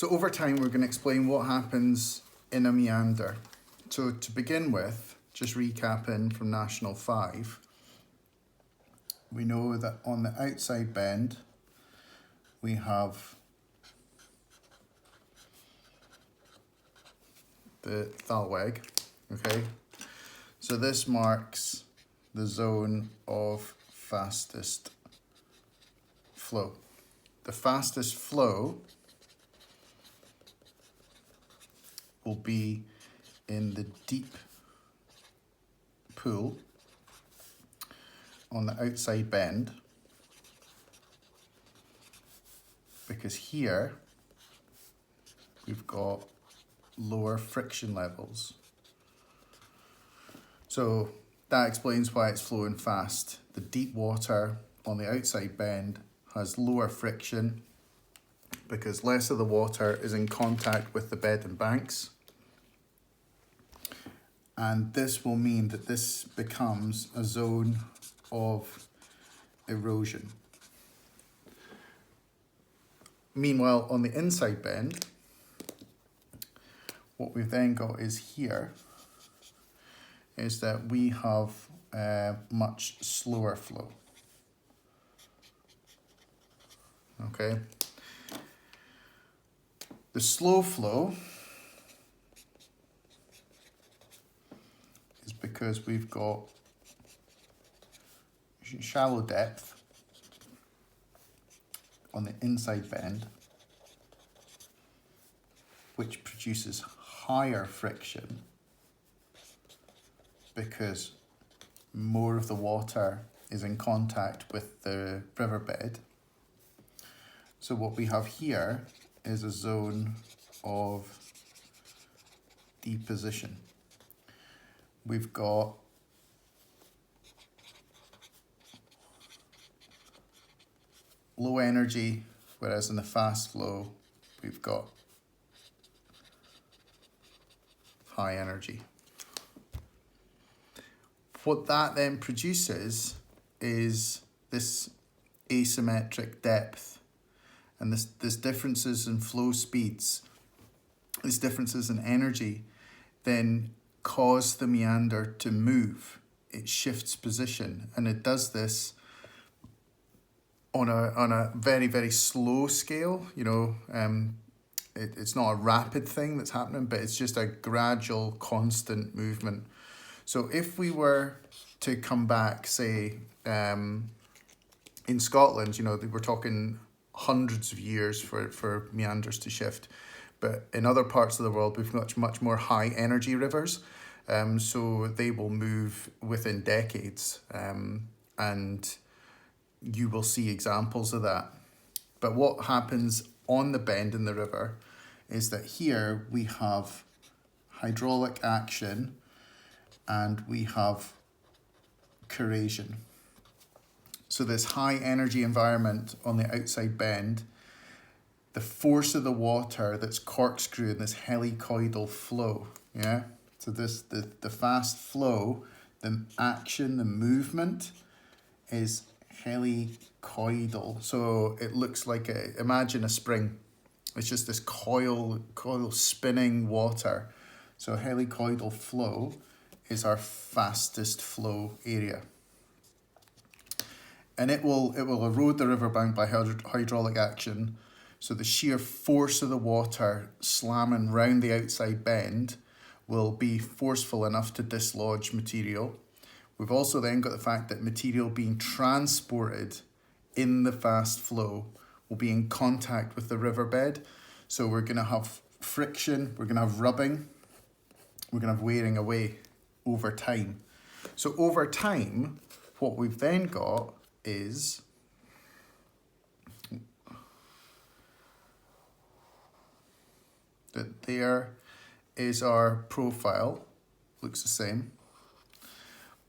So over time, we're going to explain what happens in a meander. So to begin with, just recapping from National 5, we know that on the outside bend, we have the thalweg, okay? So this marks the zone of fastest flow. The fastest flow will be in the deep pool on the outside bend, because here we've got lower friction levels. So that explains why it's flowing fast. The deep water on the outside bend has lower friction because less of the water is in contact with the bed and banks. And this will mean that this becomes a zone of erosion. Meanwhile, on the inside bend, what we've then got is here, is that we have a much slower flow. Okay. The slow flow is because we've got shallow depth on the inside bend, which produces higher friction because more of the water is in contact with the riverbed. So what we have here is a zone of deposition. We've got low energy, whereas in the fast flow, we've got high energy. What that then produces is this asymmetric depth, and this differences in flow speeds, these differences in energy, then cause the meander to move. It shifts position, and it does this on a very, very slow scale. You know, it's not a rapid thing that's happening, but it's just a gradual, constant movement. So if we were to come back, say, in Scotland, you know, we're talking hundreds of years for meanders to shift. But in other parts of the world, we've got much more high energy rivers. So they will move within decades. And you will see examples of that. But what happens on the bend in the river is that here we have hydraulic action and we have corrosion. So this high energy environment on the outside bend, the force of the water that's corkscrewing this helicoidal flow, yeah? So this the fast flow, the action, the movement is helicoidal. So it looks like imagine a spring. It's just this coil spinning water. So helicoidal flow is our fastest flow area. And it will erode the riverbank by hydraulic action. So the sheer force of the water slamming round the outside bend will be forceful enough to dislodge material. We've also then got the fact that material being transported in the fast flow will be in contact with the riverbed. So we're going to have friction, we're going to have rubbing, we're going to have wearing away over time. So over time, what we've then got is that there is our profile, looks the same,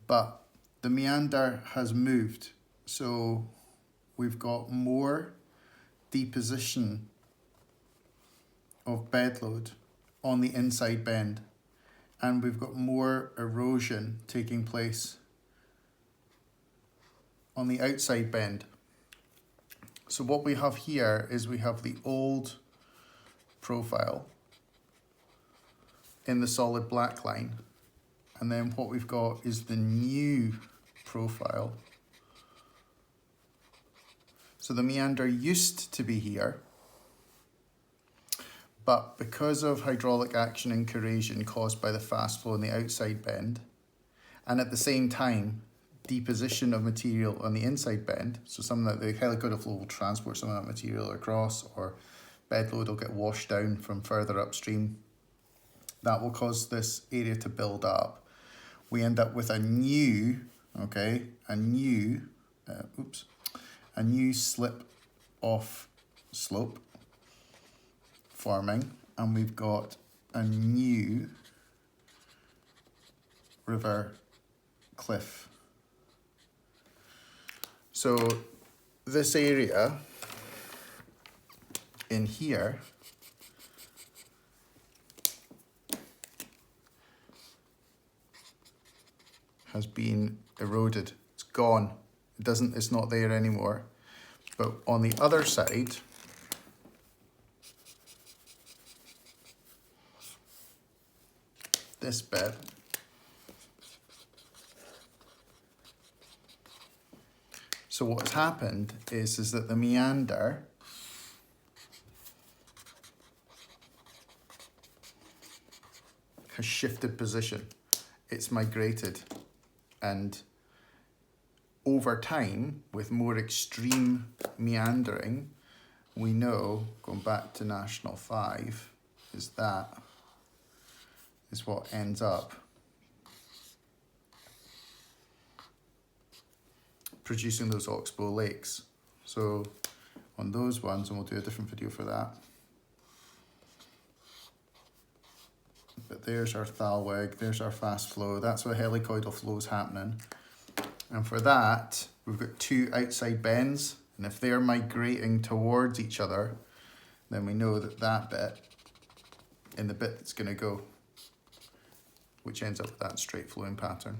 but the meander has moved. So we've got more deposition of bedload on the inside bend, and we've got more erosion taking place on the outside bend. So what we have here is we have the old profile in the solid black line. And then what we've got is the new profile. So the meander used to be here, but because of hydraulic action and corrosion caused by the fast flow in the outside bend, and at the same time, deposition of material on the inside bend, so some of the helicoidal flow will transport some of that material across, or bed load will get washed down from further upstream. That will cause this area to build up. We end up with a new, a new slip off slope forming, and we've got a new river cliff. So this area in here has been eroded. It's gone. It's not there anymore. But on the other side, this bit, so what's happened is that the meander has shifted position. It's migrated, and over time, with more extreme meandering, we know, going back to National 5, is what ends up producing those oxbow lakes. So on those ones, and we'll do a different video for that. But there's our thalweg, there's our fast flow, that's where helicoidal flow is happening. And for that, we've got two outside bends, and if they're migrating towards each other, then we know that that bit, in the bit that's going to go, which ends up with that straight flowing pattern.